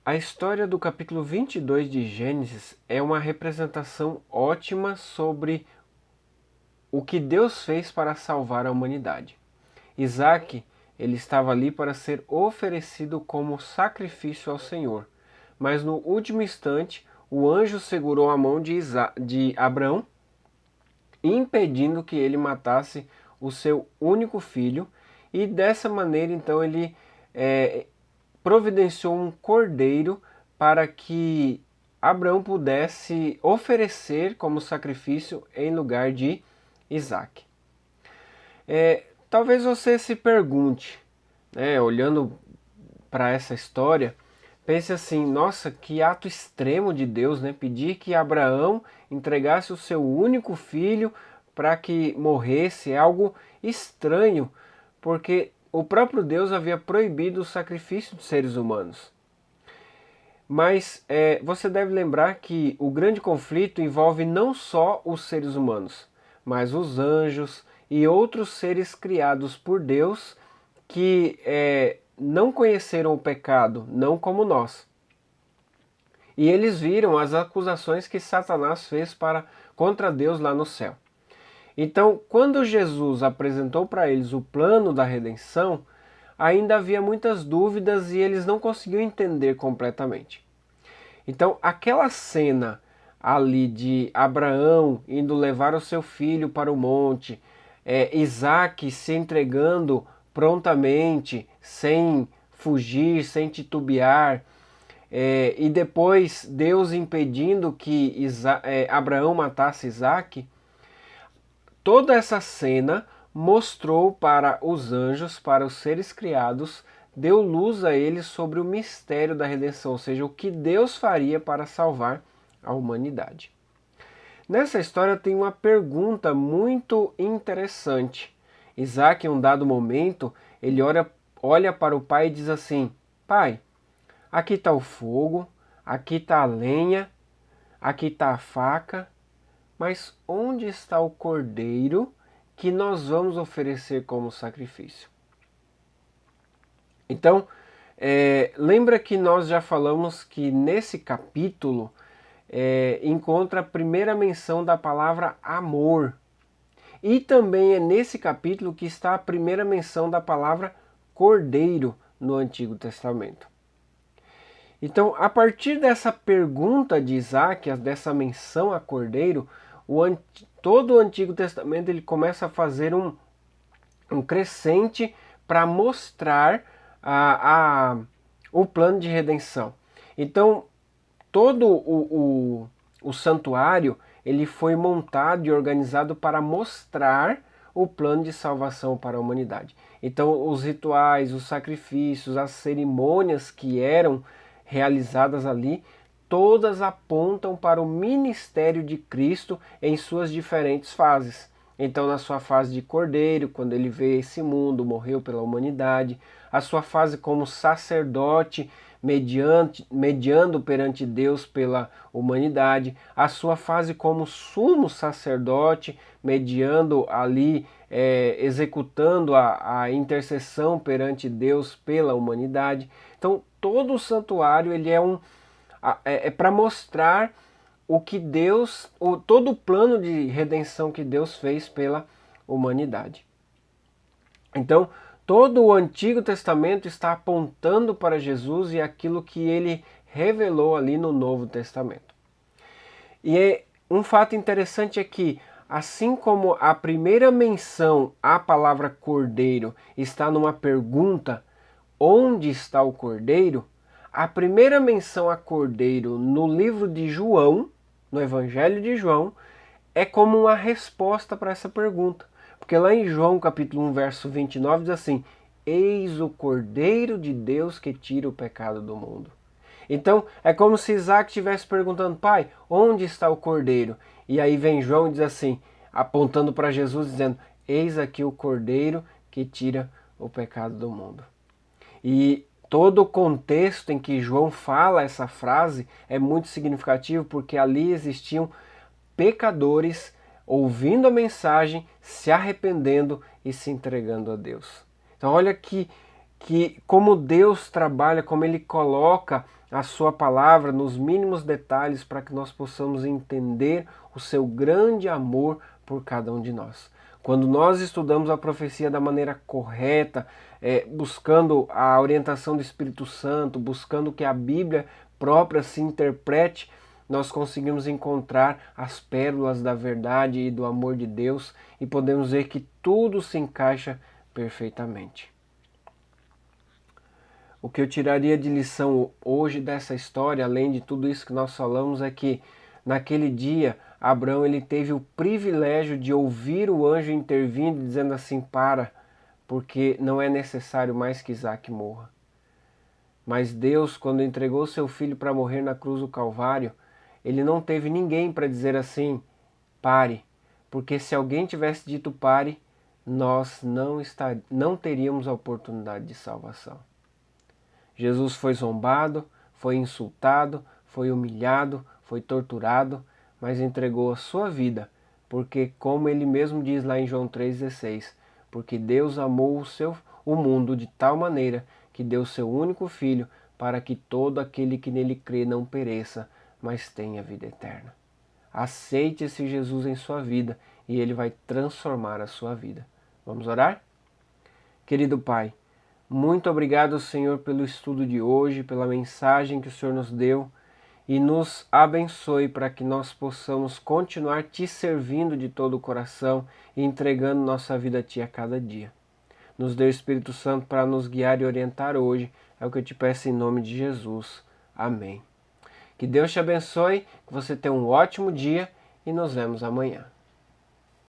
A história do capítulo 22 de Gênesis é uma representação ótima sobre o que Deus fez para salvar a humanidade. Isaac, ele estava ali para ser oferecido como sacrifício ao Senhor, mas no último instante o anjo segurou a mão de Abraão, impedindo que ele matasse o seu único filho, e dessa maneira então ele providenciou um cordeiro para que Abraão pudesse oferecer como sacrifício em lugar de Isaac. Talvez você se pergunte, olhando para essa história, pense assim: nossa, que ato extremo de Deus, né? Pedir que Abraão entregasse o seu único filho para que morresse é algo estranho, porque o próprio Deus havia proibido o sacrifício de seres humanos. Mas você deve lembrar que o grande conflito envolve não só os seres humanos, mas os anjos e outros seres criados por Deus que não conheceram o pecado, não como nós. E eles viram as acusações que Satanás fez contra Deus lá no céu. Então, quando Jesus apresentou para eles o plano da redenção, ainda havia muitas dúvidas e eles não conseguiam entender completamente. Então, aquela cena ali de Abraão indo levar o seu filho para o monte, Isaac se entregando prontamente, sem fugir, sem titubear, e depois Deus impedindo que Abraão matasse Isaac, toda essa cena mostrou para os anjos, para os seres criados, deu luz a eles sobre o mistério da redenção, ou seja, o que Deus faria para salvar a humanidade. Nessa história tem uma pergunta muito interessante. Isaac, em um dado momento, ele olha para o pai e diz assim: pai, aqui está o fogo, aqui está a lenha, aqui está a faca, mas onde está o cordeiro que nós vamos oferecer como sacrifício? Então, lembra que nós já falamos que nesse capítulo encontra a primeira menção da palavra amor. E também é nesse capítulo que está a primeira menção da palavra cordeiro no Antigo Testamento. Então, a partir dessa pergunta de Isaac, dessa menção a cordeiro, todo o Antigo Testamento ele começa a fazer um crescente para mostrar o plano de redenção. Então, todo o santuário ele foi montado e organizado para mostrar o plano de salvação para a humanidade. Então, os rituais, os sacrifícios, as cerimônias que eram realizadas ali, todas apontam para o ministério de Cristo em suas diferentes fases. Então, na sua fase de cordeiro, quando ele veio a esse mundo, morreu pela humanidade, a sua fase como sacerdote, mediando perante Deus pela humanidade, a sua fase como sumo sacerdote, mediando ali, executando a intercessão perante Deus pela humanidade. Então, todo o santuário ele é para mostrar o que Deus, todo o plano de redenção que Deus fez pela humanidade. Então, todo o Antigo Testamento está apontando para Jesus e aquilo que ele revelou ali no Novo Testamento. E um fato interessante é que, assim como a primeira menção à palavra cordeiro está numa pergunta, onde está o cordeiro? A primeira menção a cordeiro no livro de João, no Evangelho de João, é como uma resposta para essa pergunta. Porque lá em João capítulo 1, verso 29 diz assim: eis o Cordeiro de Deus que tira o pecado do mundo. Então é como se Isaac estivesse perguntando: pai, onde está o Cordeiro? E aí vem João e diz assim, apontando para Jesus, dizendo: eis aqui o Cordeiro que tira o pecado do mundo. E todo o contexto em que João fala essa frase é muito significativo, porque ali existiam pecadores ouvindo a mensagem, se arrependendo e se entregando a Deus. Então olha que como Deus trabalha, como ele coloca a sua palavra nos mínimos detalhes para que nós possamos entender o seu grande amor por cada um de nós. Quando nós estudamos a profecia da maneira correta, buscando a orientação do Espírito Santo, buscando que a Bíblia própria se interprete, nós conseguimos encontrar as pérolas da verdade e do amor de Deus e podemos ver que tudo se encaixa perfeitamente. O que eu tiraria de lição hoje dessa história, além de tudo isso que nós falamos, é que naquele dia Abraão ele teve o privilégio de ouvir o anjo intervindo dizendo assim: para, porque não é necessário mais que Isaac morra. Mas Deus, quando entregou seu filho para morrer na cruz do Calvário, ele não teve ninguém para dizer assim: pare, porque se alguém tivesse dito pare, nós não teríamos a oportunidade de salvação. Jesus foi zombado, foi insultado, foi humilhado, foi torturado, mas entregou a sua vida, porque, como ele mesmo diz lá em João 3,16, porque Deus amou o mundo de tal maneira que deu seu único Filho para que todo aquele que nele crê não pereça, mas tenha vida eterna. Aceite esse Jesus em sua vida e ele vai transformar a sua vida. Vamos orar? Querido Pai, muito obrigado, Senhor, pelo estudo de hoje, pela mensagem que o Senhor nos deu e nos abençoe para que nós possamos continuar te servindo de todo o coração e entregando nossa vida a Ti a cada dia. Nos dê o Espírito Santo para nos guiar e orientar hoje, é o que eu te peço em nome de Jesus. Amém. Que Deus te abençoe, que você tenha um ótimo dia e nos vemos amanhã.